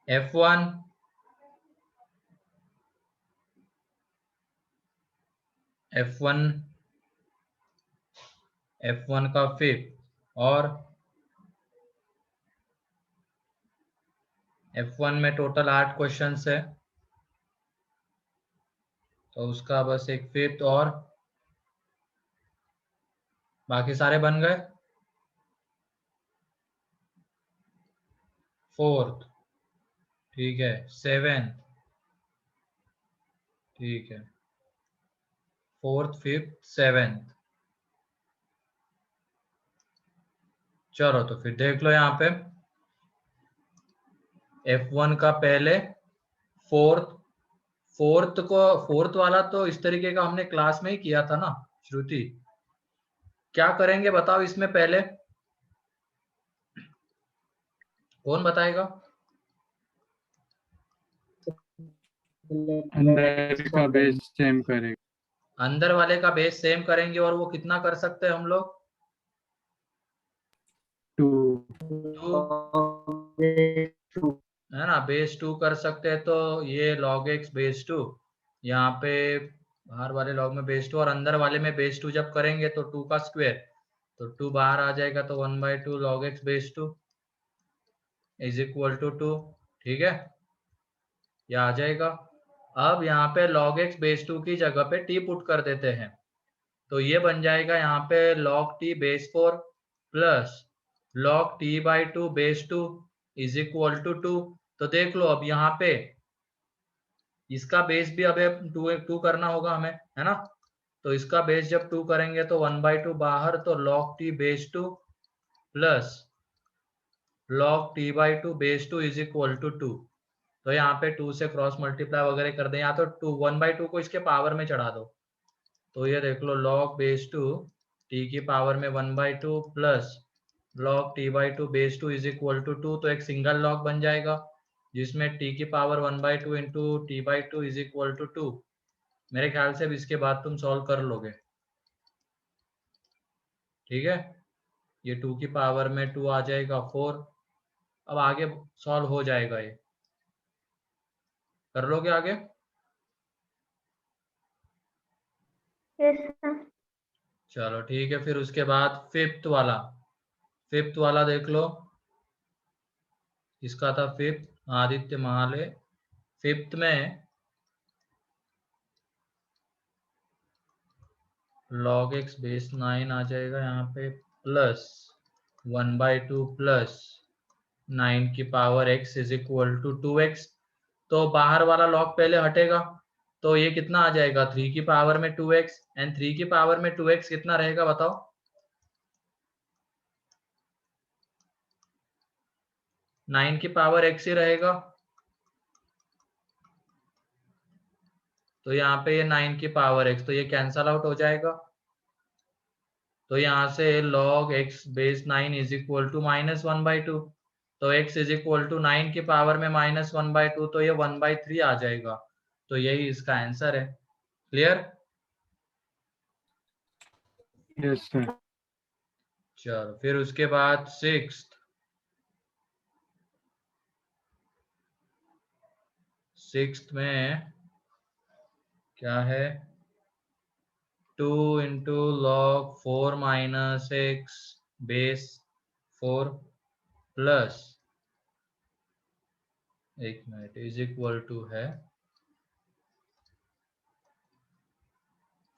F1 का fifth और F1 में टोटल 8 क्वेश्चंस है, तो उसका बस एक फिफ्थ और बाकी सारे बन गए। फोर्थ, ठीक है, सेवेंथ, ठीक है, फोर्थ, फिफ्थ, सेवेंथ। चलो तो फिर देख लो यहाँ पे F1 का पहले फोर्थ वाला तो इस तरीके का हमने क्लास में ही किया था ना श्रुति। क्या करेंगे बताओ इसमें पहले, कौन बताएगा? अंदर का बेस सेम करेंगे। अंदर वाले का बेस सेम करेंगे और वो कितना कर सकते हैं हम लोग? 2 है ना, बेस 2 कर सकते हैं। तो ये log x बेस 2, यहाँ पे बाहर वाले log में बेस 2 और अंदर वाले में बेस 2 जब करेंगे तो 2 का स्क्वायर, तो 2 बाहर आ जाएगा, तो 1/2 log x base 2 is equal to 2। ठीक है, ये आ जाएगा। अब यहाँ पे log x बेस 2 की जगह पे t पुट कर देते हैं, तो ये बन जाएगा यहाँ पे log t base 4 plus log t/2 base 2 is equal to 2। तो देख लो अब यहाँ पे इसका बेस भी अब 2 करना होगा हमें, है ना। तो इसका बेस जब 2 करेंगे तो 1/2 बाहर, तो log t base 2 plus log t/2 base 2 is equal to 2। तो यहाँ पे 2 से क्रॉस मल्टीप्लाई वगैरह कर दें, या तो 1/2 को इसके पावर में चढ़ा दो। तो ये देख लो log बेस 2 t की पावर में 1/2 plus log t/2 base 2 is equal to 2। तो एक सिंगल log बन जाएगा जिसमें t की power 1/2 into t/2 is equal to 2। मेरे ख्याल से अब इसके बाद तुम सॉल्व कर लोगे। ठीक है, ये 2 की पावर में 2 आ जाएगा 4। अब आगे सॉल्व हो जाएगा, ये कर लोगे आगे? चलो ठीक है, फिर उसके बाद फिफ्थ वाला देख लो। इसका था फिफ्थ, आदित्य महाले। फिफ्थ में log x बेस 9 आ जाएगा यहाँ पे, प्लस 1/2 प्लस 9 की power x is equal to 2x। तो बाहर वाला log पहले हटेगा, तो ये कितना आ जाएगा, 3 की पावर में 2x, एंड 3 की पावर में 2x कितना रहेगा बताओ? 9 की पावर x ही रहेगा। तो यहाँ पे ये 9 की पावर x, तो ये कैंसल आउट हो जाएगा। तो यहाँ से log x base 9 is equal to -1/2। तो x इज इक्वल टू 9 की पावर में -1/2, तो ये 1/3 आ जाएगा। तो यही इसका आंसर है। क्लियर? Yes sir. चलो फिर उसके बाद सिक्स्थ में क्या है, 2 into log 4 minus x base 4 plus, एक मिनट, इज इक्वल टू है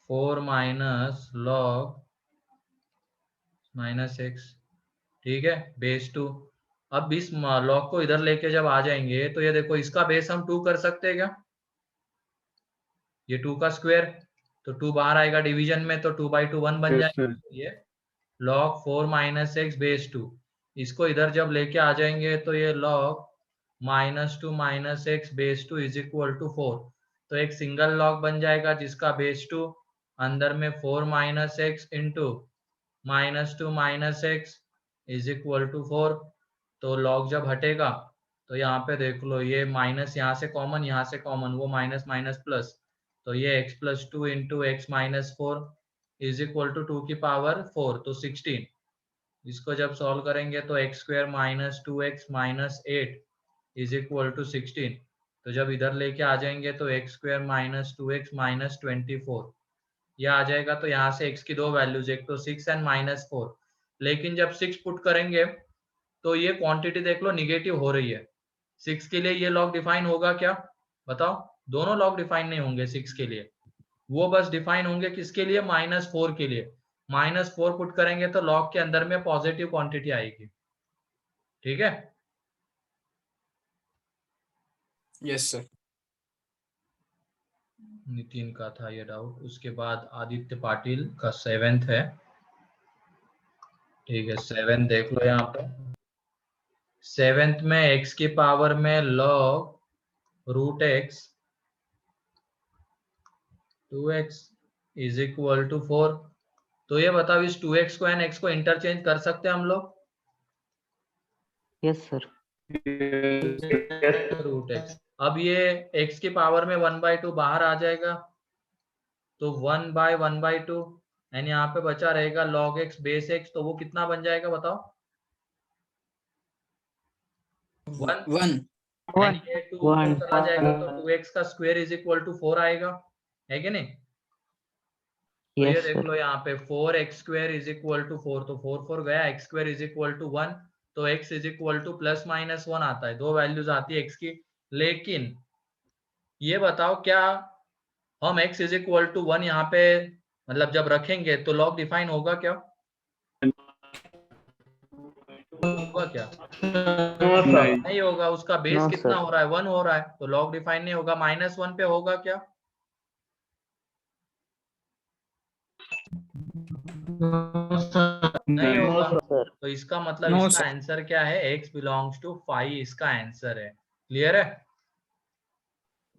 4 माइनस log माइनस x, ठीक है, बेस 2। अब इस log को इधर लेके जब आ जाएंगे तो ये देखो इसका बेस हम 2 कर सकते हैं क्या? ये 2 का स्क्वायर, तो 2 बाहर आएगा डिवीजन में, तो 2/2 1 बन यस जाएगा। सर। तो ये log 4 माइनस एक्स बेस 2, इसको इधर जब लेके आ जाएंगे तो ये log -2 minus x base 2 is equal to 4। तो एक सिंगल log बन जाएगा जिसका बेस 2, अंदर में 4 minus x into -2 minus x is equal to 4। तो log जब हटेगा तो यहाँ पे देख लो, ये माइनस यहाँ से कॉमन, यहाँ से कॉमन, वो माइनस माइनस प्लस, तो ये x+2 into x-4 is equal to 2 की पावर 4, तो 16। इसको जब सॉल्व करेंगे तो x² -2x -8 is equal to 16। तो जब इधर लेके आ जाएंगे तो x square minus 2x minus 24 यह आ जाएगा। तो यहाँ से x की दो वैल्यूज, एक तो 6 एंड माइनस 4। लेकिन जब 6 पुट करेंगे तो ये क्वांटिटी देख लो निगेटिव हो रही है। 6 के लिए ये लॉग डिफाइन होगा क्या बताओ? दोनों लॉग डिफाइन नहीं होंगे 6 के लिए, वो बस डिफाइन होंगे किसके लिए? -4 के लिए। -4 पुट करेंगे तो लॉग के अंदर में पॉजिटिव क्वांटिटी आएगी। ठीक है, यस सर। नितिन का था ये डाउट। उसके बाद आदित्य पाटिल का 7th है। ठीक है, 7 देख लो यहाँ पे। 7th में x की पावर में log root x 2x is equal to 4। तो ये बताओ इस 2x को एंड x को इंटरचेंज कर सकते हैं हम लोग? Yes sir. Root x। अब ये x की पावर में 1/2 बाहर आ जाएगा, तो 1/1/2 एंड यहाँ पे बचा रहेगा log x बेस x। तो वो कितना बन जाएगा बताओ? 1। 1। ये 2 ऊपर चला जाएगा तो 2x का स्क्वायर इज इक्वल टू 4 आएगा, है कि नहीं? तो ये देख लो यहाँ पे 4x square is equal to 4। तो 4 गया, x square is equal to 1। तो x इज इक्वल टू ±1 आता है। दो वैल्यूज आती है x की। लेकिन ये बताओ क्या हम x इज इक्वल टू 1 यहाँ पे मतलब जब रखेंगे तो लॉग डिफाइन होगा क्या? होगा क्या? नहीं। नहीं होगा। उसका बेस No, कितना sir. हो रहा है? 1 हो रहा है, तो लॉग डिफाइन नहीं होगा। -1 पे होगा क्या? नहीं होगा। सर। तो इसका मतलब No, इसका sir. आंसर क्या है? x बिलोंग्स टू 5 इसका आंसर है। क्लियर है?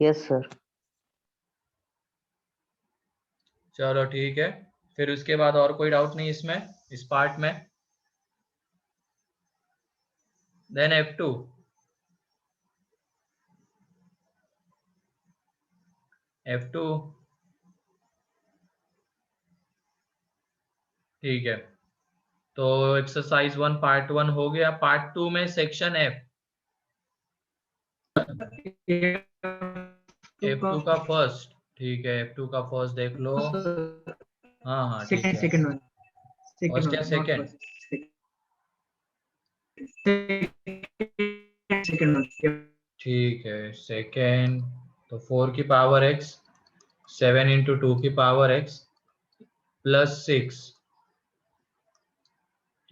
Yes sir. चलो ठीक है, फिर उसके बाद और कोई डाउट नहीं इसमें, इस पार्ट में? Then F2। F2 ठीक है। तो एक्सरसाइज 1 पार्ट 1 हो गया। पार्ट 2 में सेक्शन F। F2 का फर्स्ट। ठीक है, F2 का फर्स्ट देख लो। हाँ हाँ ठीक है। Second one. फर्स्ट या सेकंड? Second one. ठीक है, सेकंड। तो 4 की पावर x 7 इंटू 2 की पावर x प्लस 6।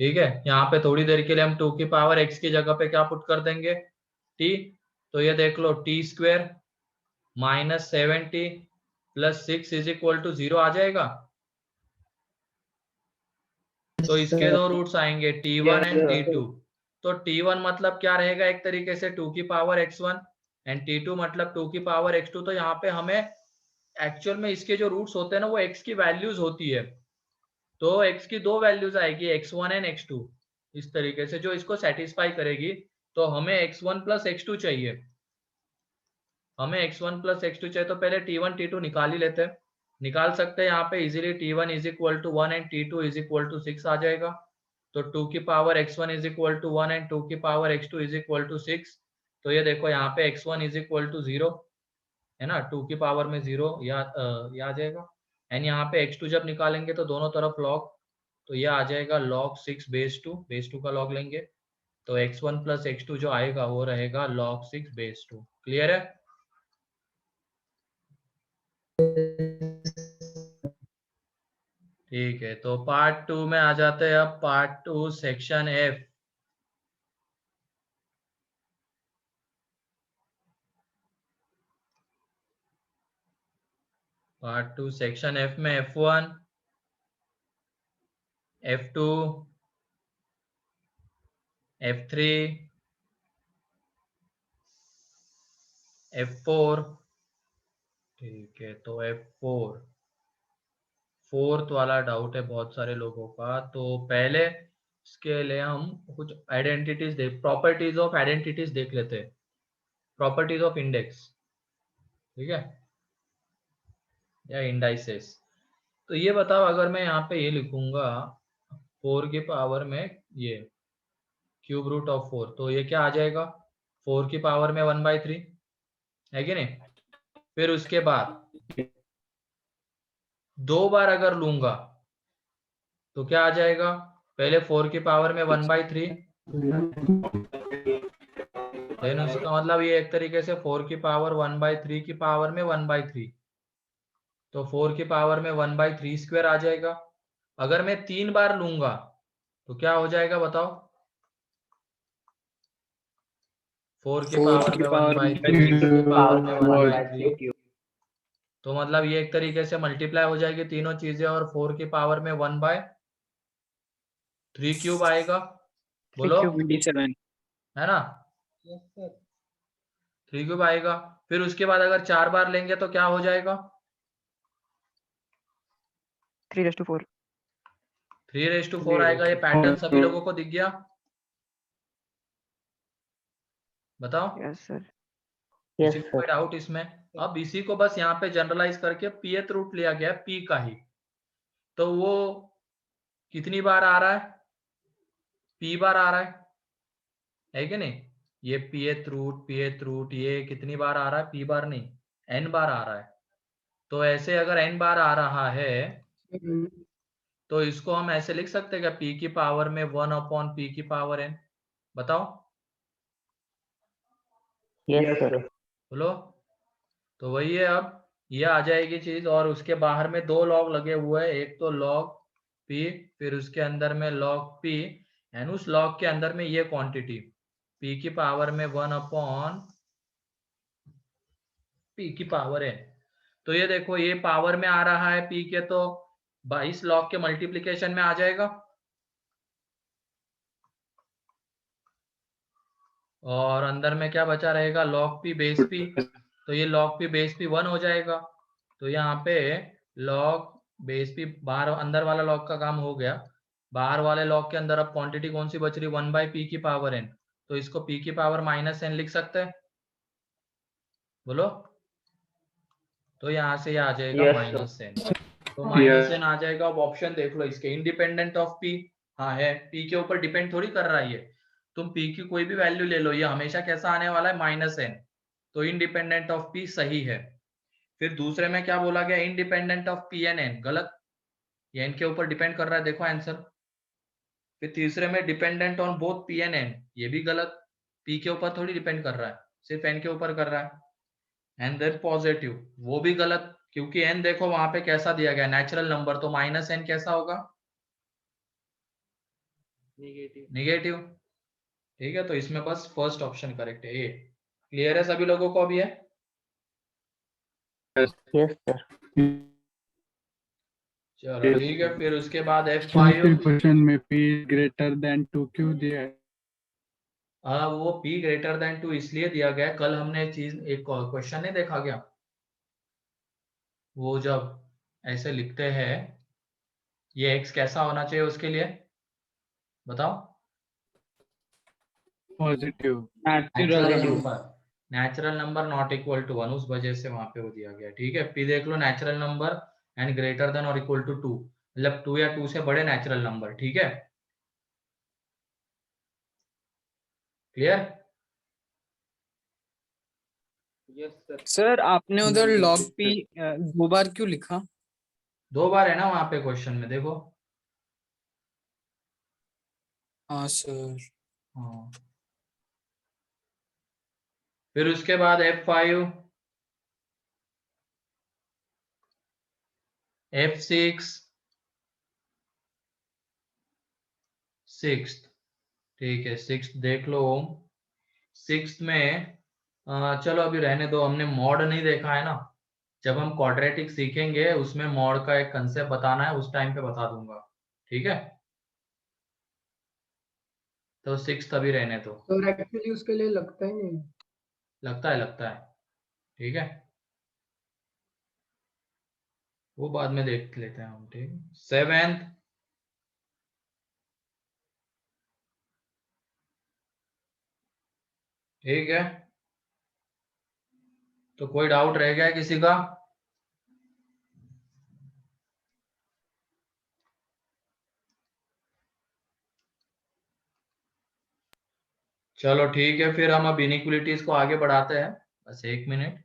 ठीक है, यहाँ पे थोड़ी देर के लिए हम 2 की पावर x की जगह पे क्या पुट कर देंगे? t। तो ये देख लो t square -70 plus 6 is equal to 0 आ जाएगा। तो इसके दो रूट्स आएंगे t1 एंड t2। तो t1 मतलब क्या रहेगा? एक तरीके से 2 की पावर x1 एंड t2 मतलब 2 की पावर x2। तो यहाँ पे हमें एक्चुअल में इसके जो रूट्स होते हैं ना वो x की वैल्यूज होती है। तो x की दो वैल्यूज आएगी x1 एंड x2 इस तरीके से, जो इसको सेटिस्फाई करेगी। तो हमें x1 प्लस x2 चाहिए। हमें x1 प्लस x2 चाहिए, तो पहले t1 t2 निकाल ही लेते हैं। निकाल सकते हैं यहाँ पे easily. t1 is equal to 1 and t2 is equal to 6 आ जाएगा। तो 2 की power x1 is equal to 1 and 2 की power x2 is equal to 6। तो ये देखो यहाँ पे x1 इज इक्वल टू 0 है ना, 2 की पावर में 0 या आ जाएगा। एंड यहाँ पे x2 जब निकालेंगे तो दोनों तरफ लॉग, तो ये आ जाएगा log 6 बेस 2 का लॉग लेंगे। तो x1 प्लस x2 जो आएगा वो रहेगा log 6 बेस 2। क्लियर है? ठीक है, तो पार्ट 2 में आ जाते हैं। अब part 2 section F। Part 2 section F में F1 F2 F3 F4। ठीक है, तो F4 फोर्थ वाला डाउट है बहुत सारे लोगों का। तो पहले इसके लिए हम कुछ आइडेंटिटीज प्रॉपर्टीज ऑफ आइडेंटिटीज देख लेते हैं। प्रॉपर्टीज ऑफ इंडेक्स, ठीक है, या इंडाइसेस। तो ये बताओ, अगर मैं यहाँ पे ये लिखूंगा 4 की पावर में ये क्यूब रूट ऑफ 4, तो ये क्या आ जाएगा? 4 की पावर में 1/3 है कि नहीं। फिर उसके बाद 2 बार अगर लूंगा तो क्या आ जाएगा, पहले 4 की पावर में 1/3, देन उसका मतलब ये एक तरीके से 4 की पावर 1/3 की पावर में 1/3, तो 4 की पावर में 1/3 स्क्वायर आ जाएगा। अगर मैं 3 बार लूंगा तो क्या हो जाएगा बताओ, 4 की 4 पावर की में पावर 1/3 की पावर में 1/3, 1/3 तो मतलब ये एक तरीके से मल्टीप्लाई हो जाएगी तीनों चीजें, और 4 की पावर में 1/3 क्यूब आएगा, बोलो 27। है ना। 3 क्यूब आएगा। फिर उसके बाद अगर 4 बार लेंगे तो क्या हो जाएगा, 3/4। 3/4 आएगा। ये पैटर्न सभी लोगों को दिख गया, बताओ यस सर। किसी यस को कोई सर। डाउट इसमें। अब इसी को बस यहाँ पे जनरलाइज करके pth रूट लिया गया है p का ही, तो वो कितनी बार आ रहा है, p बार आ रहा है कि नहीं। ये pth रूट ये कितनी बार आ रहा है, p बार नहीं, n बार आ रहा है। तो ऐसे अगर n बार आ रहा है तो इसको हम ऐसे लिख सकते हैं क्या, p की पावर में 1/p की पावर n, बताओ यस सर। बोलो। तो वही है, अब ये आ जाएगी चीज, और उसके बाहर में 2 लॉग लगे हुए हैं, एक तो लॉग p, फिर उसके अंदर में लॉग p, एंड उस लॉग के अंदर में ये क्वांटिटी p की पावर में 1/p की पावर n। तो ये देखो ये पावर में आ रहा है p के, तो 22 लॉग के मल्टीप्लीकेशन में आ जाएगा, और अंदर में क्या बचा रहेगा, log p बेस p, तो ये log p बेस p 1 हो जाएगा। तो यहाँ पे log बेस p बाहर अंदर वाला log का काम हो गया, बाहर वाले log के अंदर अब क्वांटिटी कौन सी बच रही, 1/p की पावर n, तो इसको p की पावर -n लिख सकते हैं, बोलो। तो यहाँ से ये आ जाएगा यस -n, तो -n आ जाएगा। अब ऑप्शन देख लो इसके, इंडिपेंडेंट ऑफ p, हाँ है, p के ऊपर डिपेंड थोड़ी कर रहा है ये, तुम p की कोई भी वैल्यू ले लो, ये हमेशा कैसा आने वाला है, -n, तो इंडिपेंडेंट ऑफ p सही है। फिर दूसरे में क्या बोला गया, independent of p and n, गलत, ये n के ऊपर डिपेंड कर रहा है, देखो आंसर। फिर तीसरे में dependent on both p and n, ये भी गलत, p के ऊपर थोड़ी डिपेंड कर रहा है, सिर्फ n के ऊपर कर रहा है। एंड देन पॉजिटिव, वो भी गलत, क्योंकि n देखो वहां पे कैसा दिया गया, नेचुरल नंबर, तो -n कैसा होगा, निगेटिव। ठीक है, तो इसमें बस फर्स्ट ऑप्शन करेक्ट है, ए। क्लियर है सभी लोगों को अभी है। Yes sir. चलो ठीक है, फिर उसके बाद सिंपल F5, क्वेश्चन में p ग्रेटर देन 2 क्यों दिया है? वो p ग्रेटर देन 2 इसलिए दिया गया है, कल हमने चीज एक क्वेश्चन नहीं देखा क्या, वो जब ऐसे लिखते हैं ये x कैसा होना चाहिए उसके लिए, बताओ। Positive. Natural number not equal to 1, उस वजह से वहां पे वो दिया गया, ठीक है। p देख लो, natural number and greater than और इक्वल टू 2, मतलब 2 या 2 से बड़े नेचुरल नंबर, ठीक है, क्लियर। सर आपने उधर log p 2 बार क्यों लिखा? 2 बार है ना वहां पे क्वेश्चन में, देखो। हाँ सर। हाँ, फिर उसके बाद F5, F6, 6, ठीक है, 6 देख लो। 6 में चलो अभी रहने दो, हमने मॉड नहीं देखा है ना, जब हम क्वाड्रेटिक सीखेंगे उसमें मॉड का एक कंसेप्ट बताना है, उस टाइम पे बता दूंगा, ठीक है। तो 6 अभी रहने दो, तो एक्चुअली उसके लिए लगता ही नहीं। लगता है, ठीक है, वो बाद में देख लेते हैं हम, ठीक है। 7th, ठीक है, तो कोई डाउट रह गया है किसी का। चलो ठीक है, फिर हम अब इनइक्वलिटीज को आगे बढ़ाते हैं, बस 1 मिनट।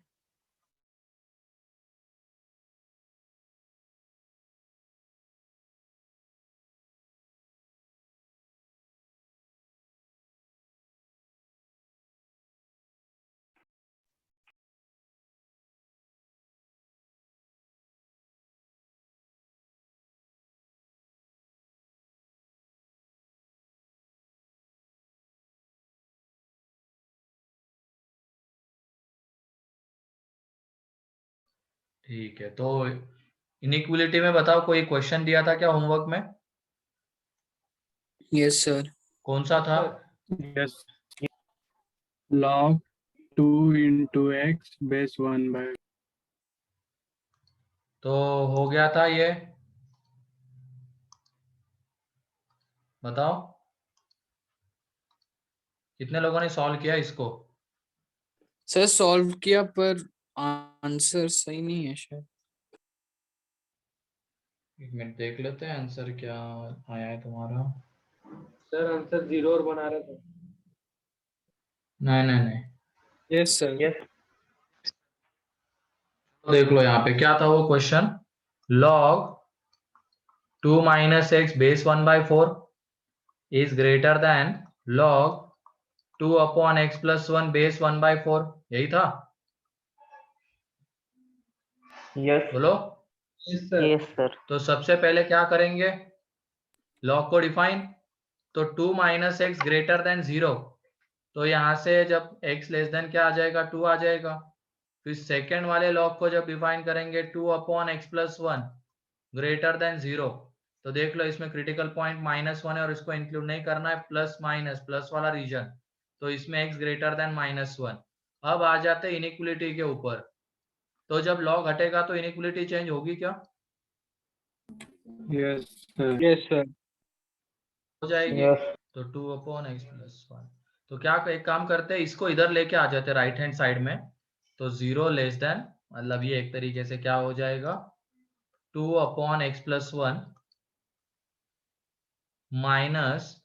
ठीक है, तो इनइक्वलिटी में बताओ, कोई क्वेश्चन दिया था क्या होमवर्क में? Yes sir. कौन सा था? Yes. Log 2 into x base 1 by. तो हो गया था ये, बताओ कितने लोगों ने सॉल्व किया इसको? सर सॉल्व किया पर आंसर सही नहीं है शायद। 1 मिनट देख लेते हैं आंसर क्या आया है तुम्हारा। सर आंसर 0 और बना रहा था। नहीं नहीं नहीं, यस सर। तो देख लो यहाँ पे क्या था वो question. log 2 minus x base 1 by 4 is greater than log 2 upon x plus 1 base 1 by 4, यही था? Yes. बोलो। Yes sir. Yes, sir. तो सबसे पहले क्या करेंगे, log को डिफाइन, तो 2 माइनस एक्स ग्रेटर देन 0, तो यहाँ से जब x लेस देन क्या आ जाएगा, 2 आ जाएगा। फिर सेकेंड वाले लॉग को जब डिफाइन करेंगे 2 upon x plus 1 greater than 0, तो देख लो इसमें क्रिटिकल पॉइंट -1 है और इसको इंक्लूड नहीं करना है, प्लस माइनस प्लस वाला रीजन, तो इसमें x ग्रेटर देन -1। अब आ जाते हैं इनइक्वलिटी के ऊपर, तो जब लॉग हटेगा तो इनइक्वलिटी चेंज होगी क्या? Yes, sir. Yes sir. हो जाएगी। Yes. तो 2 अपॉन एक्स प्लस 1, तो क्या एक काम करते हैं, इसको इधर लेके आ जाते हैं राइट हैंड साइड में, तो 0 लेस देन, मतलब ये एक तरीके से क्या हो जाएगा, 2 upon x plus 1 minus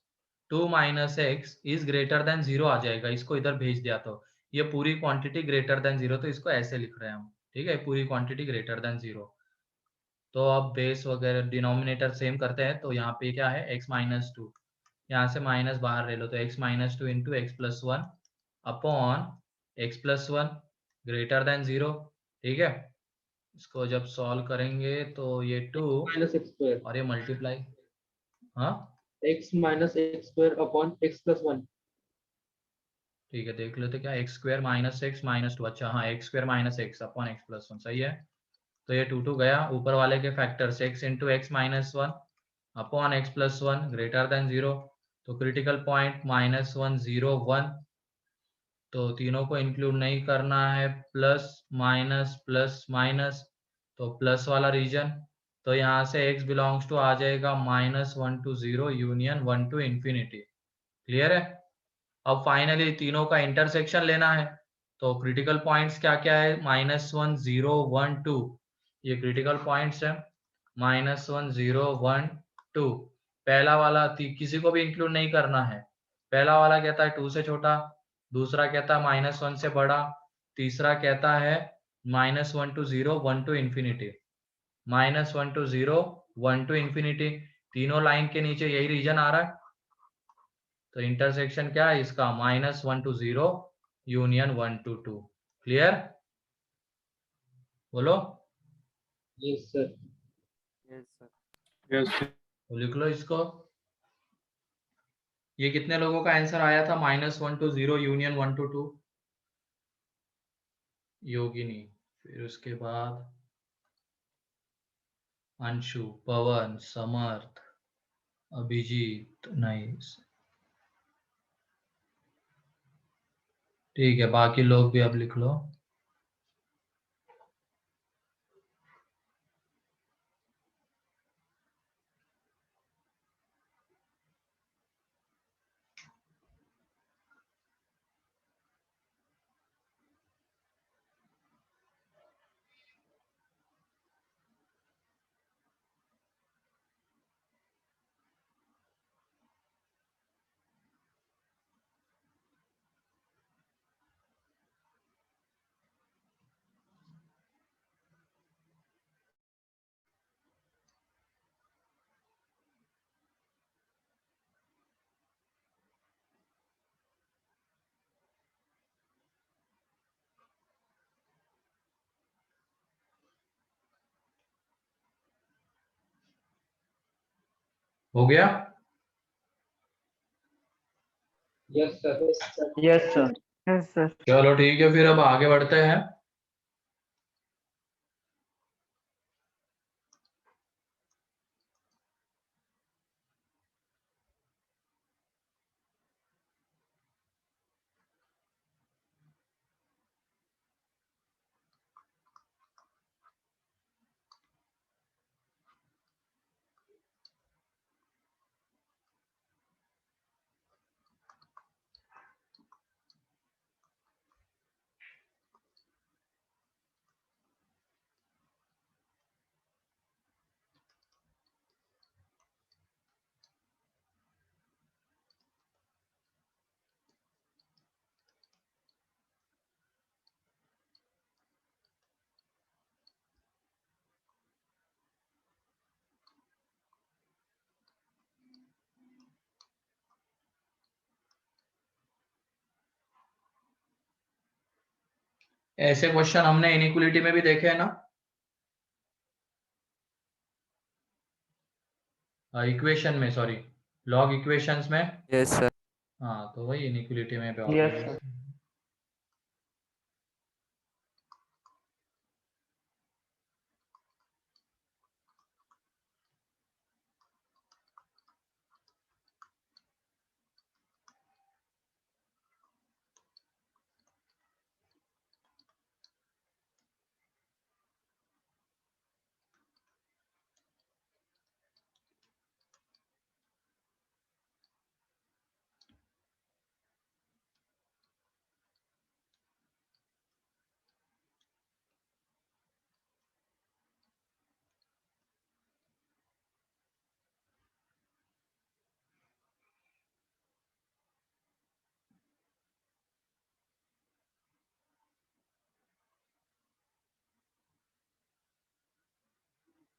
2 minus x is greater than 0 आ जाएगा। इसको इधर भेज दिया तो ये पूरी क्वांटिटी ग्रेटर देन 0, तो इसको ऐसे लिख रहे हैं हम, ठीक है, पूरी क्वांटिटी ग्रेटर देन 0। तो अब बेस वगैरह डिनोमिनेटर सेम करते हैं, तो यहाँ पे क्या है, x माइनस 2, यहाँ से माइनस बाहर ले लो, तो x माइनस 2 into x plus 1 upon x plus 1 greater than 0, ठीक है। इसको जब सॉल्व करेंगे तो ये 2 माइनस एक्स स्क्वायर। और ये मल्टीप्लाई, हाँ x minus x square upon x plus 1। ठीक है, देख लेते क्या, x square minus x minus 2, अच्छा हाँ, x square minus x upon x plus 1, सही है। तो ये 2 गया, ऊपर वाले के factors x into x minus 1 upon x plus 1 greater than 0, तो क्रिटिकल पॉइंट -1 0 1, तो तीनों को इंक्लूड नहीं करना है, प्लस माइनस, तो प्लस वाला रीजन, तो यहाँ से x बिलोंग्स टू आ जाएगा -1 to 0 union 1 to infinity. Clear है? अब फाइनली तीनों का इंटरसेक्शन लेना है, तो क्रिटिकल पॉइंट्स क्या क्या है, -1 0 1 2, ये क्रिटिकल पॉइंट्स है, -1 0 1 2। पहला वाला किसी को भी इंक्लूड नहीं करना है, पहला वाला कहता है 2 से छोटा, दूसरा कहता है -1 से बड़ा, तीसरा कहता है -1 to 0 1 to infinity, -1 to 0 1 to infinity, तीनों लाइन के नीचे यही रीजन आ रहा है, तो इंटरसेक्शन क्या है इसका, -1 to 0 यूनियन 1 to 2। क्लियर? बोलो। Yes sir. Yes, sir. तो लिख लो इसको। ये कितने लोगों का आंसर आया था, -1 to 0 यूनियन 1 to 2? योगिनी, फिर उसके बाद अंशु, पवन, समर्थ, अभिजीत, नहीं, ठीक है, बाकी लोग भी अब लिख लो। हो गया? Yes, sir. Yes, sir. Yes, sir. चलो ठीक है, फिर अब आगे बढ़ते हैं। ऐसे क्वेश्चन हमने इनइक्वलिटी में भी देखे हैं ना, इक्वेशन में, सॉरी, लॉग इक्वेशंस में। Yes sir. हाँ, तो वही इनइक्वलिटी में भी Yes, होता है। sir.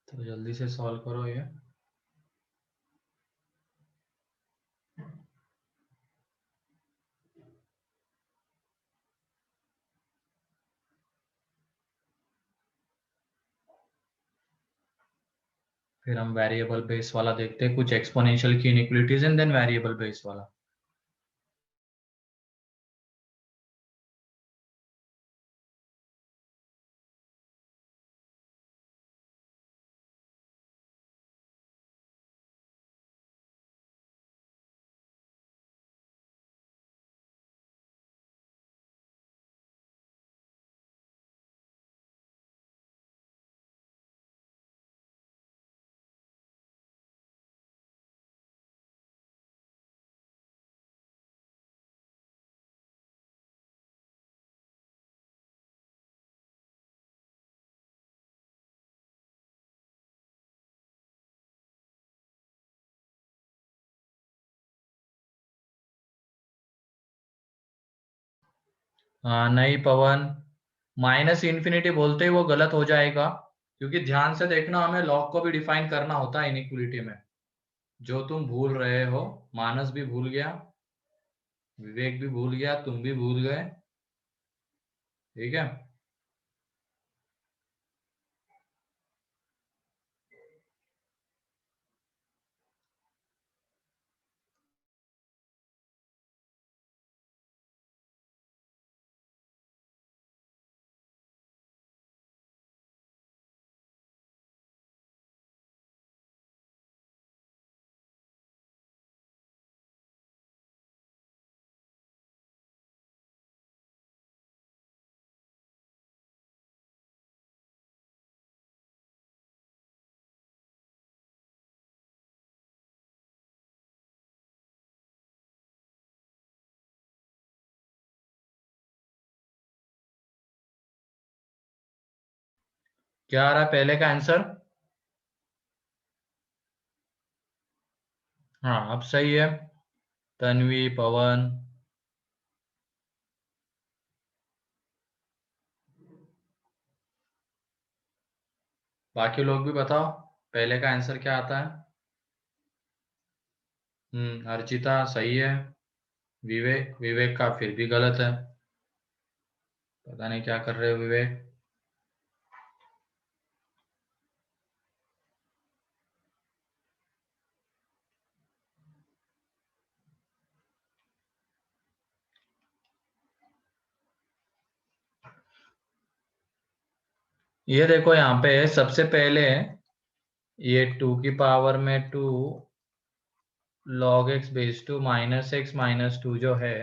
तो जल्दी से सॉल्व करो ये। फिर हम वेरिएबल बेस वाला देखते हैं, कुछ एक्सपोनेंशियल की inequalities and then variable base वाला। हाँ नहीं पवन, माइनस इन्फिनिटी बोलते ही वो गलत हो जाएगा, क्योंकि ध्यान से देखना, हमें लॉग को भी डिफाइन करना होता है इनइक्वलिटी में। जो तुम भूल रहे हो, मानस भी भूल गया, विवेक भी भूल गया, तुम भी भूल गए, ठीक है। क्या आ रहा है पहले का आंसर? हाँ अब सही है। तन्वी, पवन, बाकी लोग भी बताओ पहले का आंसर क्या आता है। अर्चिता सही है। विवेक, विवेक का फिर भी गलत है, पता नहीं क्या कर रहे हो विवेक। ये देखो यहाँ पे सबसे पहले ये 2 की पावर में 2 log x base two minus x minus 2 जो है,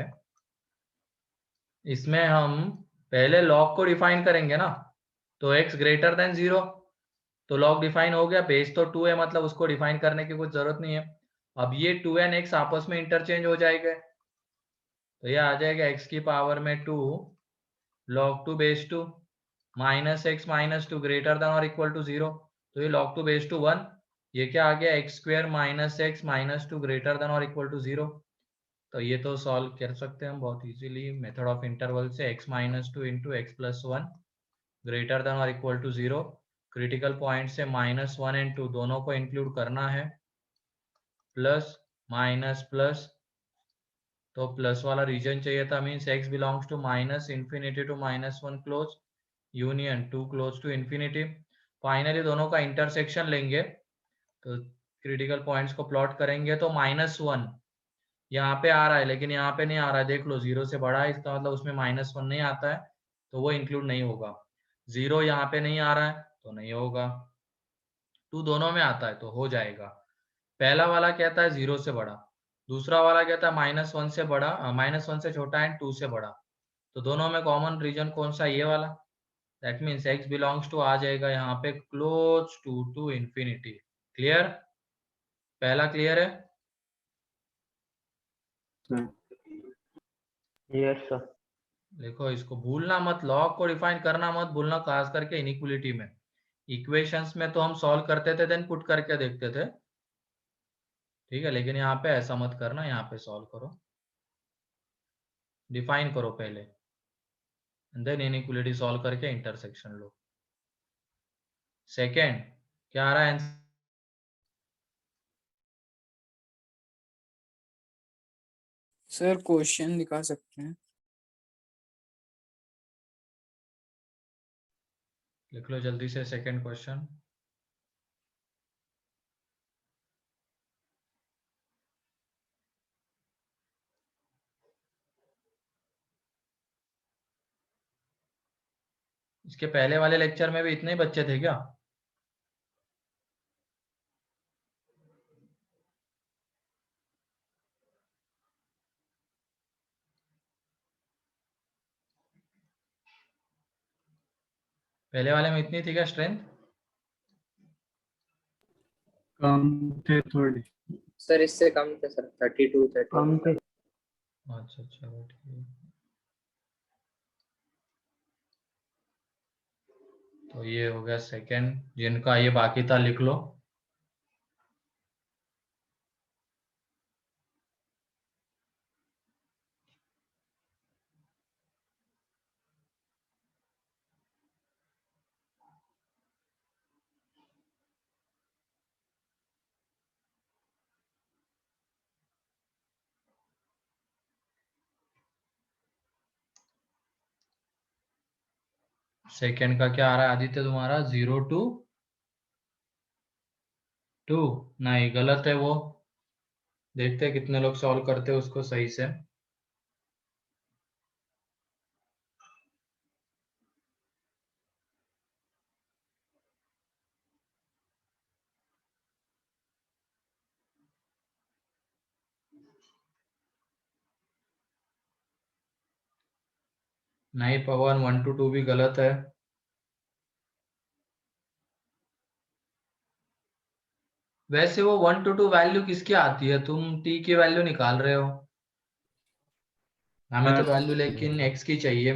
इसमें हम पहले log को डिफाइन करेंगे ना, तो x ग्रेटर देन 0, तो log डिफाइन हो गया, बेस तो 2 है, मतलब उसको डिफाइन करने की कुछ जरूरत नहीं है। अब ये 2 एंड x आपस में इंटरचेंज हो जाएगा, तो ये आ जाएगा x की पावर में 2 log 2 base two minus x minus 2 greater than और इक्वल टू 0, तो ये log 2 बेस टू 1, ये क्या आ गया x square minus x minus 2 greater than और इक्वल टू 0। तो ये तो सॉल्व कर सकते हैं हम बहुत इजीली मेथड ऑफ इंटरवल से, x माइनस 2 into x plus 1 greater than और इक्वल टू 0। क्रिटिकल पॉइंट से माइनस 1 एंड 2 दोनों को इंक्लूड करना है, प्लस माइनस प्लस, तो प्लस वाला रीजन चाहिए था, means x belongs to minus infinity to minus 1 close union 2 close to infinity. Finally दोनों का इंटरसेक्शन लेंगे, तो क्रिटिकल पॉइंट्स को प्लॉट करेंगे, तो माइनस 1 यहाँ पे आ रहा है लेकिन यहाँ पे नहीं आ रहा है, देख लो 0 से बड़ा है, इसका मतलब उसमें माइनस 1 नहीं आता है, तो वो इंक्लूड नहीं होगा। 0 यहाँ पे नहीं आ रहा है तो नहीं होगा, 2 दोनों में आता है तो हो जाएगा। पहला वाला कहता है 0 से बड़ा, दूसरा वाला कहता है माइनस 1 से बड़ा, माइनस 1 से छोटा एंड 2 से बड़ा, तो दोनों में कॉमन रीजन कौन सा, ये वाला। That means x belongs to आ जाएगा यहाँ पे क्लोज टू इंफिनिटी। क्लियर, पहला क्लियर है। sir. Yes, sir. देखो इसको भूलना मत, लॉग को डिफाइन करना मत भूलना, खास करके इनइक्वलिटी में। इक्वेशंस में तो हम सॉल्व करते थे देन पुट करके देखते थे, ठीक है, लेकिन यहाँ पे ऐसा मत करना, यहाँ पे सॉल्व करो, डिफाइन करो पहले, देन इनइक्वलिटी सॉल्व करके इंटरसेक्शन लो। सेकेंड क्या आ रहा है आंसर, सर क्वेश्चन दिखा सकते हैं? लिख लो जल्दी से सेकेंड क्वेश्चन। इसके पहले वाले लेक्चर में भी इतने ही बच्चे थे क्या? पहले वाले में इतनी थी क्या स्ट्रेंथ? कम थे थोड़े। सर इससे कम थे सर, 32 कम थे। अच्छा चलो ठीक, तो ये हो गया सेकेंड, जिनका ये बाकी था लिख लो। सेकेंड का क्या आ रहा है आदित्य तुम्हारा, 0 to 2? नहीं गलत है वो, देखते हैं कितने लोग सॉल्व करते हैं उसको सही से। नहीं पवन, 1 to 2 भी गलत है। वैसे वो 1 to 2 वैल्यू किसकी आती है, तुम t की वैल्यू निकाल रहे हो, हमें तो हाँ वैल्यू लेकिन x की चाहिए।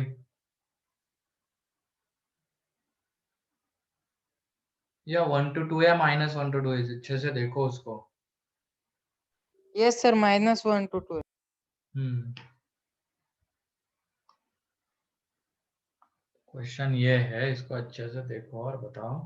या 1 to 2 या -1 to 2, अच्छे से देखो उसको। Yes sir, -1 to 2। क्वेश्चन ये है, इसको अच्छे से देखो और बताओ।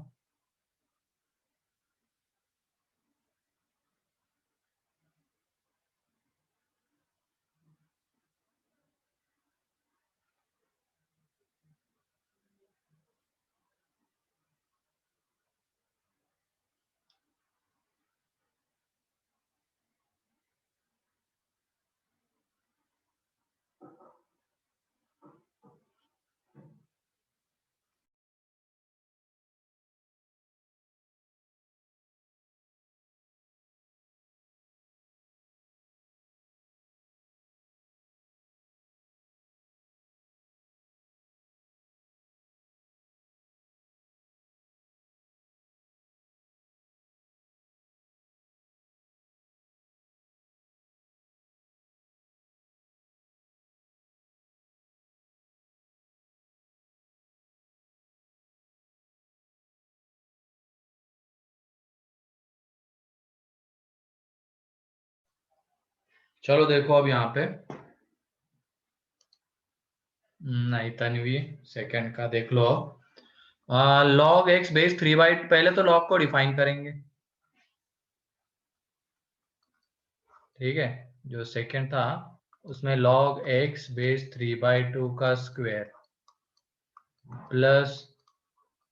चलो देखो अब यहाँ पे नहीं तन्वी सेकंड का देख लो। लॉग एक्स बेस 3/, पहले तो लॉग को डिफाइन करेंगे, ठीक है। जो सेकंड था उसमें log x बेस 3/2 का square plus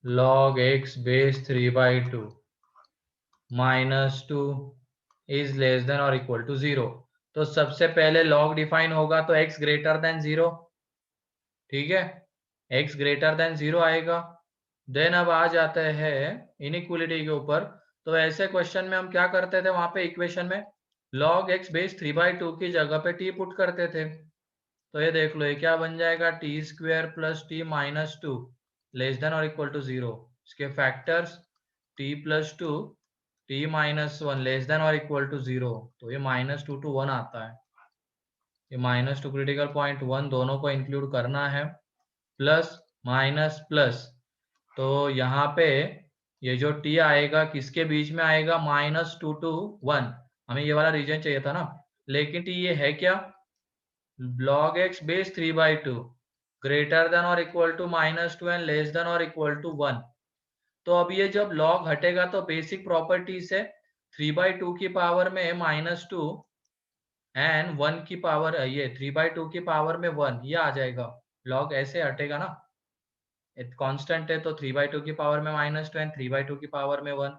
log x base 3/2 -2 is less than और इक्वल टू 0। तो सबसे पहले log डिफाइन होगा तो x ग्रेटर देन 0, ठीक है, x ग्रेटर देन 0 आएगा। देन अब आ जाते हैं इनइक्वलिटी के ऊपर। तो ऐसे क्वेश्चन में हम क्या करते थे, वहां पे इक्वेशन में log x बेस 3/2 की जगह पे t पुट करते थे। तो ये देख लो, ये क्या बन जाएगा, T square plus T -2 less than और इक्वल टू 0। इसके factors t plus 2 t -1 less than और इक्वल टू 0। तो ये -2 to 1 आता है। ये -2 क्रिटिकल पॉइंट 1 दोनों को इंक्लूड करना है, प्लस माइनस प्लस। तो यहाँ पे ये जो t आएगा किसके बीच में आएगा, -2 to 1। हमें ये वाला रीजन चाहिए था ना, लेकिन t ये है क्या, log x base 3/2 greater than और equal to -2 and less than और इक्वल टू 1। तो अब ये जब log हटेगा तो बेसिक प्रॉपर्टी से 3/2 की पावर में -2 एंड 1 की पावर, ये 3/2 की पावर में 1 ये आ जाएगा। log ऐसे हटेगा ना, कांस्टेंट है तो 3/2 की पावर में -2 एंड 3/2 की पावर में 1।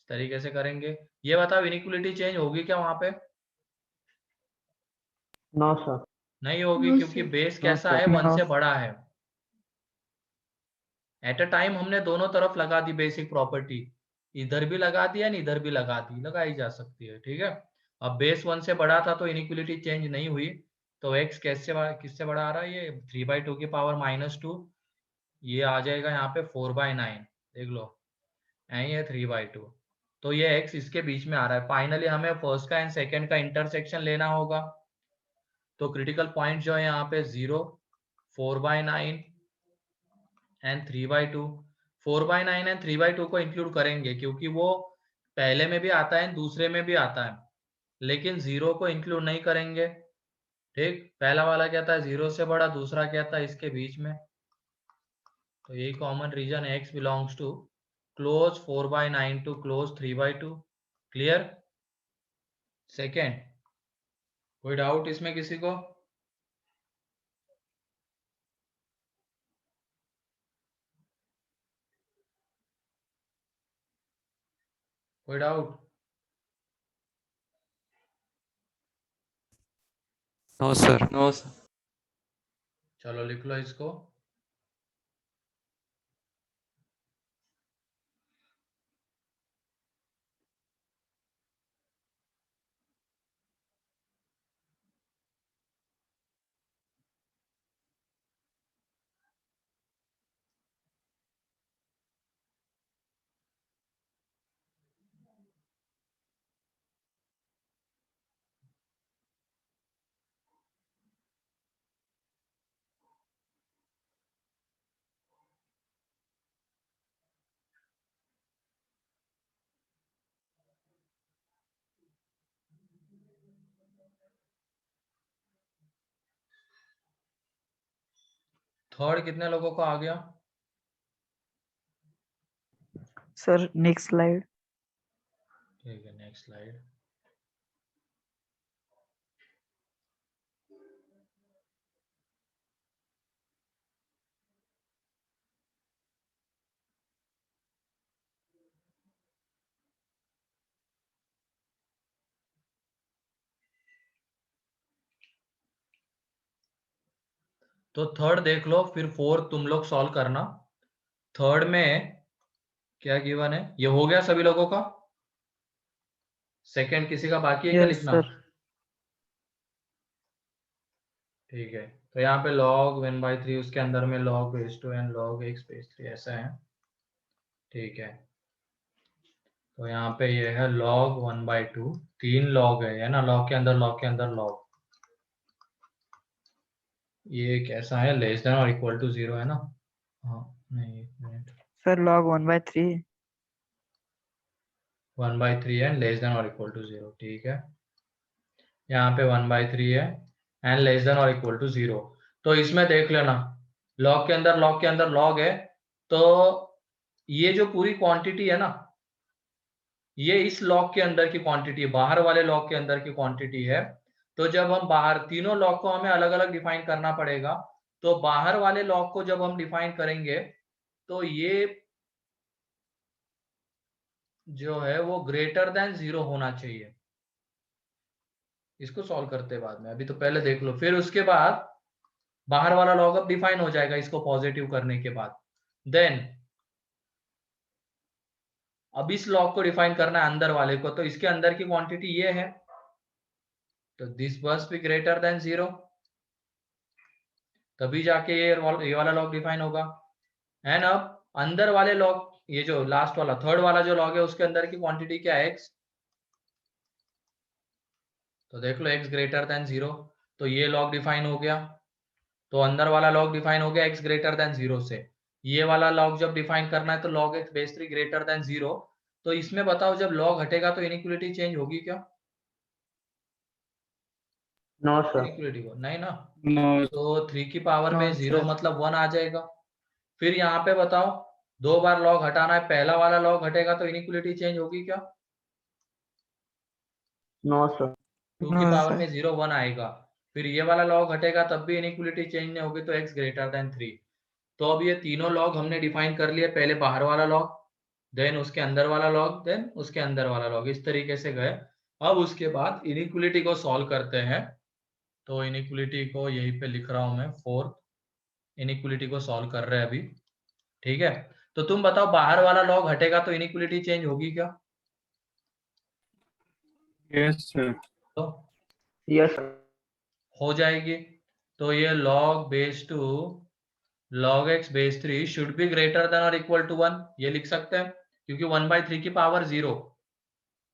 इस तरीके से करेंगे। ये बताओ इनइक्वलिटी चेंज होगी क्या वहां पे? No sir. नहीं होगी, No, क्योंकि sir. बेस नो कैसा सर। है, 1 No. से बड़ा है। एट अ टाइम हमने दोनों तरफ लगा दी बेसिक प्रॉपर्टी, इधर भी लगा दी एंड इधर भी लगा दी, लगाई जा सकती है, ठीक है। अब बेस 1 से बड़ा था तो इनइक्वलिटी चेंज नहीं हुई। तो x किससे बड़ा आ रहा है, ये 3/2 की पावर -2, ये आ जाएगा यहाँ पे 4/9, देख लो, ये 3/2। तो ये x इसके बीच में आ रहा है। फाइनली हमें फर्स्ट का एंड सेकंड का इंटरसेक्शन लेना होगा। तो क्रिटिकल पॉइंट जो है यहाँ पे 0, 4/9 एंड 3/2। 4/9 एंड 3/2 को इंक्लूड करेंगे क्योंकि वो पहले में भी आता है दूसरे में भी आता है, लेकिन 0 को इंक्लूड नहीं करेंगे, ठीक। पहला वाला क्या था, 0 से बड़ा, दूसरा क्या था, इसके बीच में। तो यही कॉमन रीजन है, x belongs to close 4/9 to close 3/2। Clear? Second, कोई डाउट इसमें किसी को? कोई doubt? No sir. No sir. चलो लिख लो इसको। थर्ड कितने लोगों को आ गया? Sir, next slide. ठीक है, नेक्स्ट स्लाइड। तो थर्ड देख लो, फिर फोर्थ तुम लोग सॉल्व करना। थर्ड में क्या गिवन है, ये हो गया सभी लोगों का? सेकंड किसी का बाकी है क्या Yes, लिखना? sir. ठीक है, तो यहाँ पे log 1/3, उसके अंदर में log base 2 and log x base 3 ऐसा है, ठीक है। तो यहाँ पे ये है log 1/2, 3 log है ना, log के अंदर log के अंदर log। ये कैसा है, लेस देन और इक्वल टू 0 है ना? हाँ, नहीं, एक minute, Sir, log 1/3. 1/3 and less than और इक्वल टू 0, ठीक है। यहाँ पे 1/3 है एंड लेस देन और इक्वल टू 0। तो इसमें देख लेना लॉग के अंदर लॉग है, तो ये जो पूरी क्वांटिटी है ना, ये इस लॉग के अंदर की क्वांटिटी है, बाहर वाले लॉग के अंदर की क्वांटिटी है। तो जब हम बाहर तीनों लॉग को हमें अलग अलग डिफाइन करना पड़ेगा, तो बाहर वाले लॉग को जब हम डिफाइन करेंगे तो ये जो है वो ग्रेटर देन 0 होना चाहिए। इसको सॉल्व करते हैं बाद में, अभी तो पहले देख लो, फिर उसके बाद बाहर वाला लॉग अब डिफाइन हो जाएगा इसको पॉजिटिव करने के बाद। देन अब इस लॉग को डिफाइन करना है अंदर वाले को, तो इसके अंदर की क्वांटिटी ये है, तो this must be greater than 0, तभी जाके ये वाला लॉग डिफाइन होगा। एंड अब अंदर वाले लॉग, ये जो लास्ट वाला थर्ड वाला जो लॉग है उसके अंदर की क्वांटिटी क्या है, x, तो देख लो x ग्रेटर देन 0, तो ये लॉग डिफाइन हो गया। तो अंदर वाला लॉग डिफाइन हो गया x ग्रेटर देन 0 से। ये वाला लॉग जब डिफाइन करना है तो log x base 3 greater than 0। तो इसमें बताओ जब लॉग हटेगा तो इनइक्वालिटी चेंज होगी क्या? No sir. इनइक्वालिटी को नहीं ना, No, तो 3 की पावर में No, 0 sir. मतलब 1 आ जाएगा। फिर यहाँ पे बताओ दो बार लॉग हटाना है, पहला वाला लॉग हटेगा तो इनइक्वालिटी चेंज होगी क्या? No sir. 2 की No, पावर sir. में 0 1 आएगा। फिर ये वाला लॉग हटेगा तब भी इनइक्वालिटी चेंज नहीं होगी, तो x ग्रेटर देन 3। तो अब ये तीनों लॉग हमने डिफाइन कर लिए, पहले बाहर वाला लॉग, देन उसके अंदर वाला लॉग, देन उसके अंदर वाला लॉग, इस तरीके से गए। अब उसके बाद इनइक्वालिटी को सॉल्व करते हैं। तो इनइक्वालिटी को यहीं पे लिख रहा हूं मैं, फोर्थ इनइक्वालिटी को सॉल्व कर रहे हैं अभी, ठीक है। तो तुम बताओ बाहर वाला लॉग हटेगा तो इनइक्वालिटी चेंज होगी क्या? yes, sir. तो यस सर। हो जाएगी। तो ये log base 2 log x base 3 should be greater than और इक्वल टू 1, ये लिख सकते हैं, क्योंकि 1/3 की पावर 0,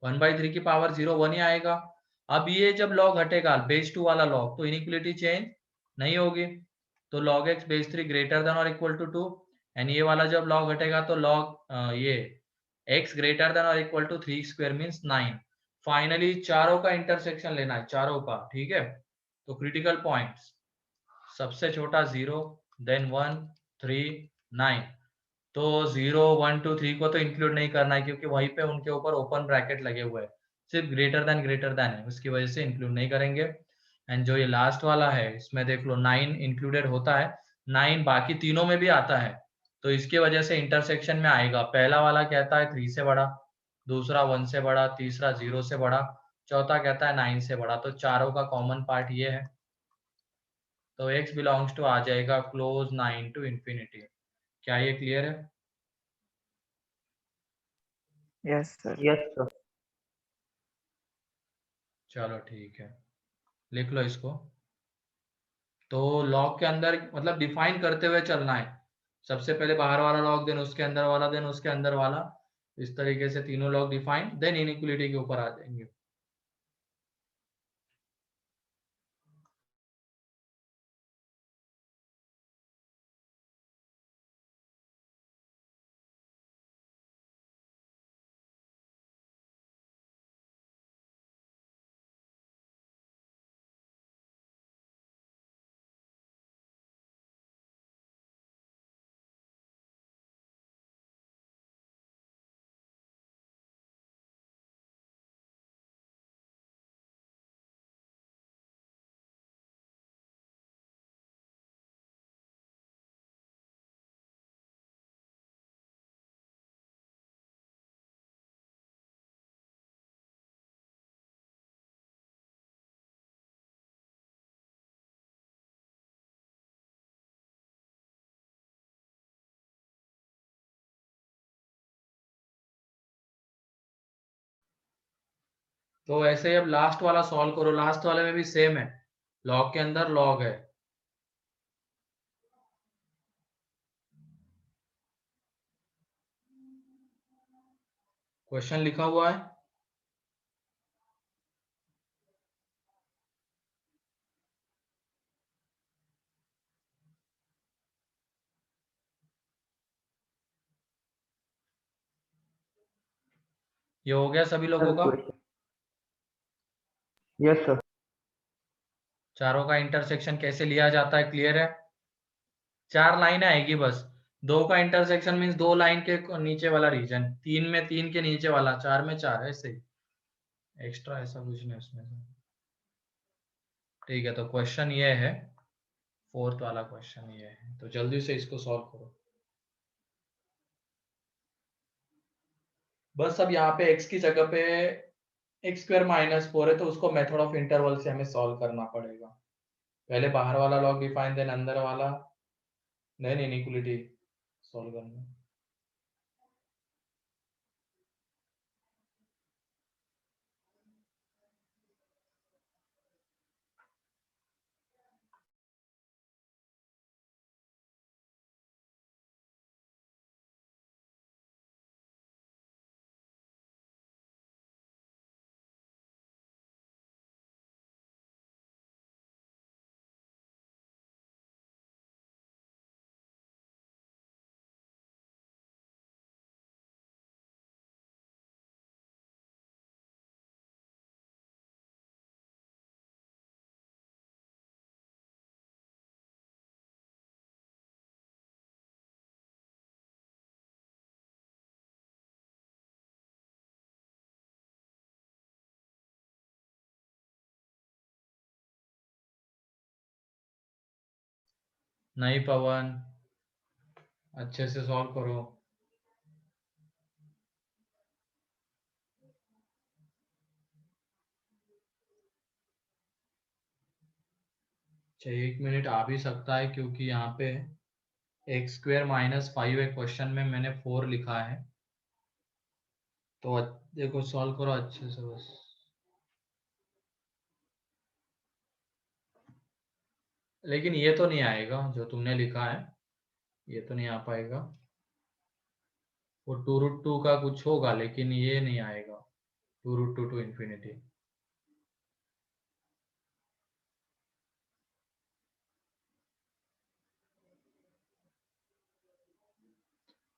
1/3 की पावर 0 1 ही आएगा। अब ये जब log हटेगा बेस 2 वाला log, तो इनइक्वालिटी चेंज नहीं होगी, तो log x base 3 greater than और इक्वल टू 2। एंड ये वाला जब log हटेगा तो ये x ग्रेटर देन और equal to 3 square means 9। Finally चारों का इंटरसेक्शन लेना है, चारों का, ठीक है। तो क्रिटिकल पॉइंट्स, सबसे छोटा 0, देन 1 3 9। तो 0 1 2 3 को तो इंक्लूड नहीं करना है, क्योंकि वहीं पे उनके ऊपर ओपन ब्रैकेट लगे हुए हैं, सिर्फ ग्रेटर देन है, उसकी वजह से इंक्लूड नहीं करेंगे। एंड जो ये लास्ट वाला है इसमें देख लो 9 इंक्लूडेड होता है, 9 बाकी तीनों में भी आता है, तो इसकी वजह से इंटरसेक्शन में आएगा। पहला वाला कहता है 3 से बड़ा, दूसरा 1 से बड़ा, तीसरा 0 से बड़ा, चौथा कहता है 9 से बड़ा। तो चारों का कॉमन पार्ट ये है, तो x बिलोंग्स टू आ जाएगा क्लोज 9 टू इंफिनिटी। क्या ये क्लियर है? Yes, sir. Yes sir. चलो ठीक है, लिख लो इसको। तो लॉग के अंदर मतलब डिफाइन करते हुए चलना है, सबसे पहले बाहर वाला लॉग, देन उसके अंदर वाला, देन उसके अंदर वाला, इस तरीके से तीनों लॉग डिफाइन, देन इनइक्वालिटी के ऊपर आ जाएंगे। तो ऐसे ही अब लास्ट वाला सॉल्व करो, लास्ट वाले में भी सेम है, लॉग के अंदर लॉग है। क्वेश्चन लिखा हुआ है, ये हो गया सभी लोगों का? Yes sir. चारों का इंटरसेक्शन कैसे लिया जाता है, क्लियर है? 4 लाइन आएगी बस। 2 का इंटरसेक्शन मीन्स 2 लाइन के नीचे वाला रीजन, 3 में 3 के नीचे वाला, 4 में 4, ऐसे ही एक्स्ट्रा ऐसा कुछ नहीं उसमें से। ठीक है, तो क्वेश्चन ये है, 4th वाला क्वेश्चन ये है, तो जल्दी से इसको सॉल्व करो। बस अब यहाँ पे x की जगह पे x² - 4 है, तो उसको मेथड ऑफ इंटरवल से हमें सॉल्व करना पड़ेगा। पहले बाहर वाला लॉग डिफाइन, देन अंदर वाला, देन इनइक्वालिटी सॉल्व करना। नहीं पवन, अच्छे से सॉल्व करो। अच्छा, 1 मिनट आ भी सकता है, क्योंकि यहाँ पे x² - 5 है, क्वेश्चन में मैंने 4 लिखा है, तो देखो सॉल्व करो अच्छे से बस। लेकिन ये तो नहीं आएगा जो तुमने लिखा है, ये तो नहीं आ पाएगा। वो 2√2 का कुछ होगा, लेकिन ये नहीं आएगा, 2√2 टू इंफिनिटी।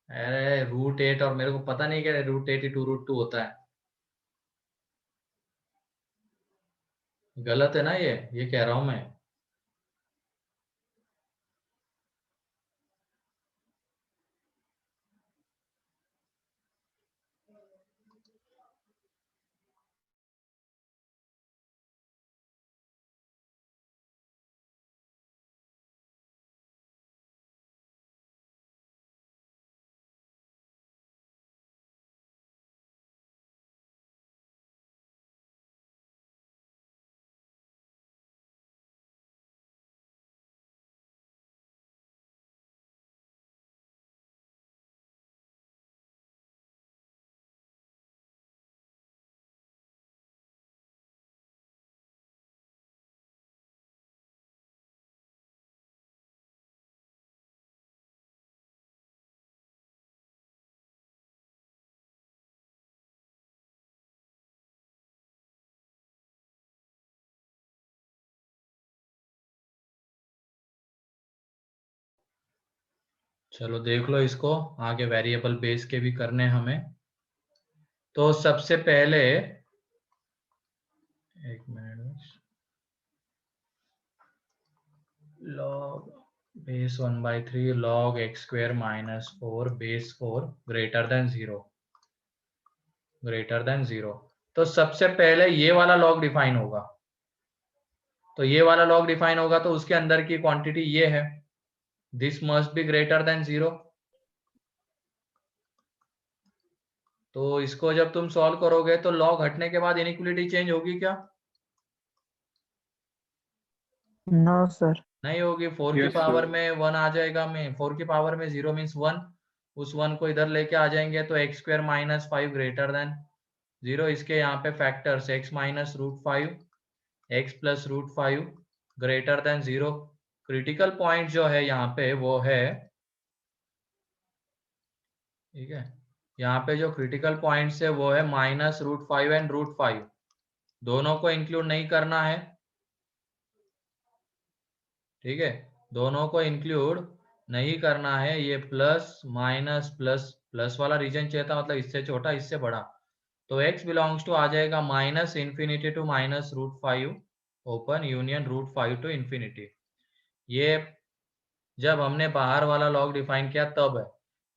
अरे √8, और मेरे को पता नहीं क्या √8 ही 2√2 होता है। गलत है ना ये कह रहा हूं मैं। चलो देख लो इसको, आगे वेरिएबल बेस के भी करने हमें। तो सबसे पहले, एक minute, log base 1/3 log x² - 4 base 4 greater than 0, greater than 0। तो सबसे पहले ये वाला लॉग डिफाइन होगा, तो ये वाला लॉग डिफाइन होगा, तो उसके अंदर की क्वांटिटी ये है, this must be greater than 0। तो इसको जब तुम सॉल्व करोगे तो लॉग हटने के बाद इनइक्वालिटी चेंज होगी क्या? No, sir. नहीं होगी। 4 की Yes, पावर sir. में 1 आ जाएगा, में 4 की पावर में 0 मीन्स 1, उस 1 को इधर लेके आ जाएंगे, तो x² - 5 ग्रेटर देन 0। इसके यहाँ पे factors x - √5, x + √5 greater than 0। Critical point जो है यहाँ पे वो है, ठीक है, यहाँ पे जो क्रिटिकल पॉइंट्स है वो है -√5 एंड √5, दोनों को इंक्लूड नहीं करना है, ठीक है, दोनों को इंक्लूड नहीं करना है। ये प्लस माइनस प्लस, प्लस वाला रीजन चाहिए था, मतलब इससे छोटा इससे बड़ा, तो x बिलोंग्स टू आ जाएगा -∞ to -√5 open union root 5 to infinity. ये जब हमने बाहर वाला लॉग डिफाइन किया तब है।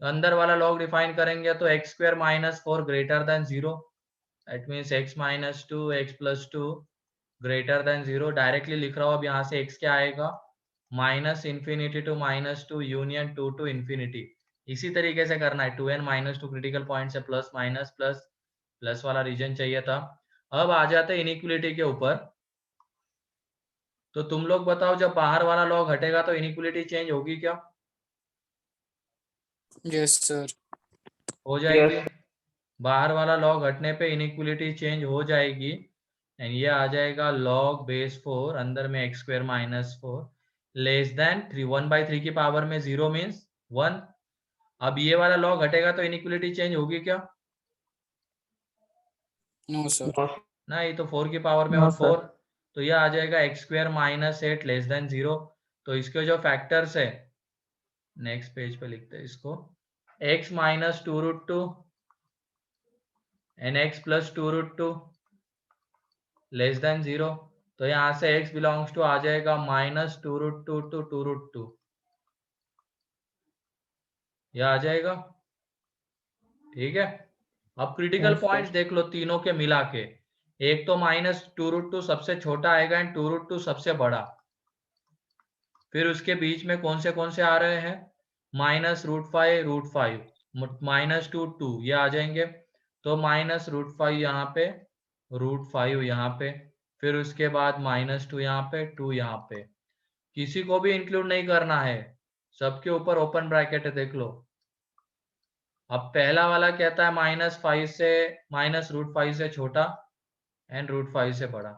अंदर वाला लॉग डिफाइन करेंगे तो x square minus 4 greater than 0, that means x minus 2 x plus 2 greater than 0। Directly लिख रहा हूँ, अब यहाँ से एक्स क्या आएगा, minus infinity to minus 2 union 2 to infinity. इसी तरीके से करना है, 2n माइनस 2 क्रिटिकल पॉइंट से प्लस माइनस प्लस प्लस वाला रीजन चाहिए था। अब आ जाते हैं इनइक्वलिटी के ऊपर। तो तुम लोग बताओ, जब बाहर वाला लॉग हटेगा तो इनइक्वलिटी चेंज होगी क्या? Yes sir. हो जाएगी। Yes. बाहर वाला लॉग हटने पे इनइक्वलिटी चेंज हो जाएगी एंड ये आ जाएगा लॉग बेस 4 अंदर में x square minus 4 less than 3, 1/3 की पावर में 0 मीन्स 1। अब ये वाला लॉग हटेगा तो इनइक्वलिटी चेंज होगी क्या? No sir. No. नहीं, तो 4 की पावर में No, और sir. 4, तो ये आ जाएगा x square minus 8 less than 0। तो इसके जो फैक्टर्स है, नेक्स्ट पेज पे लिखते हैं इसको, x minus 2√2 and x plus 2√2 less than 0। तो यहाँ से x बिलोंग्स टू आ जाएगा माइनस 2√2 टू 2√2, यह आ जाएगा। ठीक है। अब क्रिटिकल Yes, sir. पॉइंट्स देख लो तीनों के मिला के। एक तो माइनस 2√2 सबसे छोटा आएगा एंड 2√2 सबसे बड़ा। फिर उसके बीच में कौन से आ रहे हैं, माइनस √5 माइनस 2 ये आ जाएंगे। तो माइनस √5 यहाँ पे, √5 यहाँ पे, फिर उसके बाद माइनस 2 यहाँ पे, 2 यहाँ पे। किसी को भी इंक्लूड नहीं करना है, सबके ऊपर ओपन ब्रैकेट है, देख लो। अब पहला वाला कहता है माइनस √5 से छोटा एंड √5 से बड़ा।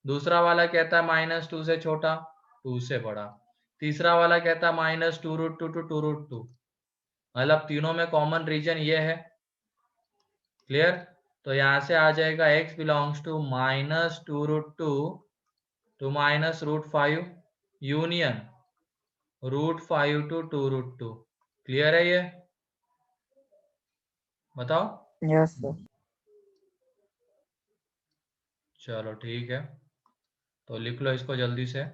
दूसरा वाला कहता है माइनस 2 से छोटा 2 से बड़ा। तीसरा वाला कहता है माइनस 2√2 टू 2√2। मतलब तीनों में कॉमन रीजन ये है। क्लियर? तो यहाँ से आ जाएगा x belongs to minus 2√2 to minus √5 union √5 to 2√2। Clear है ये? बताओ। Yes, sir. चलो ठीक है, तो लिख लो इसको जल्दी से।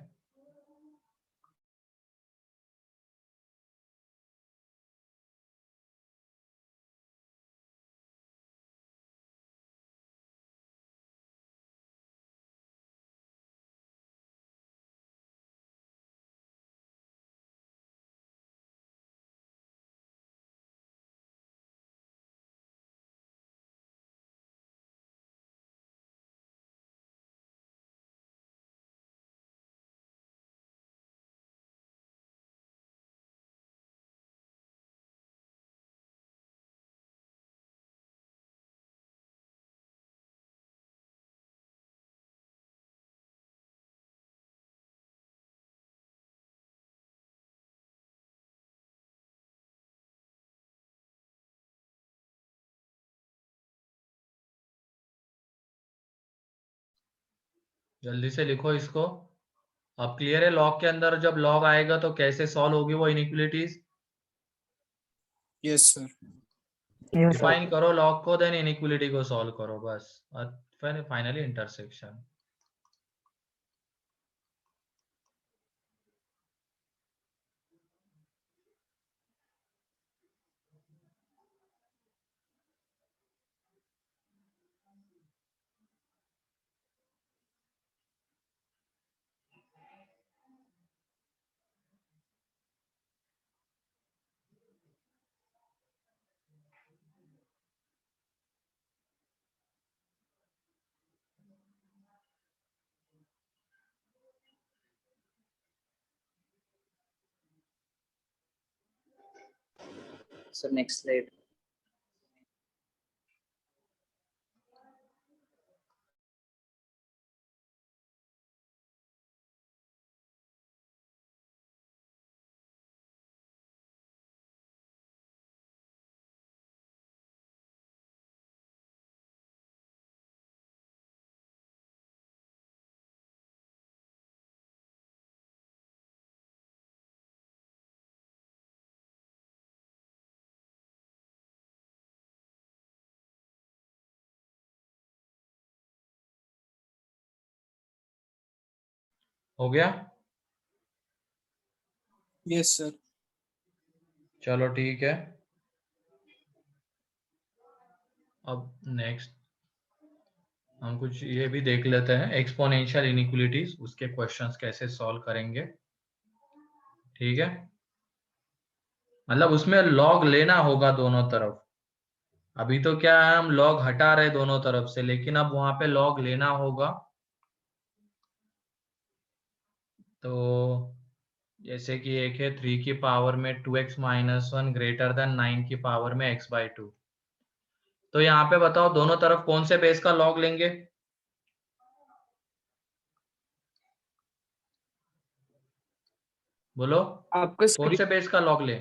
जल्दी से लिखो इसको। अब क्लियर है, लॉग के अंदर जब लॉग आएगा तो कैसे सॉल्व होगी वो inequalities? Yes sir. Yes, sir. Define करो लॉग को, देन इनइक्वलिटी को सॉल्व करो बस, और फिर finally intersection. So next slide. हो गया? Yes sir. चलो ठीक है। अब नेक्स्ट हम कुछ ये भी देख लेते हैं, एक्सपोनेंशियल इनइक्वालिटीज, उसके क्वेश्चंस कैसे सॉल्व करेंगे। ठीक है, मतलब उसमें लॉग लेना होगा दोनों तरफ। अभी तो क्या है, हम लॉग हटा रहे दोनों तरफ से, लेकिन अब वहां पे लॉग लेना होगा। तो जैसे कि एक है 3 की पावर में 2x माइनस 1 ग्रेटर देन 9 की पावर में x/2। तो यहाँ पे बताओ दोनों तरफ कौन से बेस का लॉग लेंगे? बोलो, आपका कौन से बेस का लॉग ले?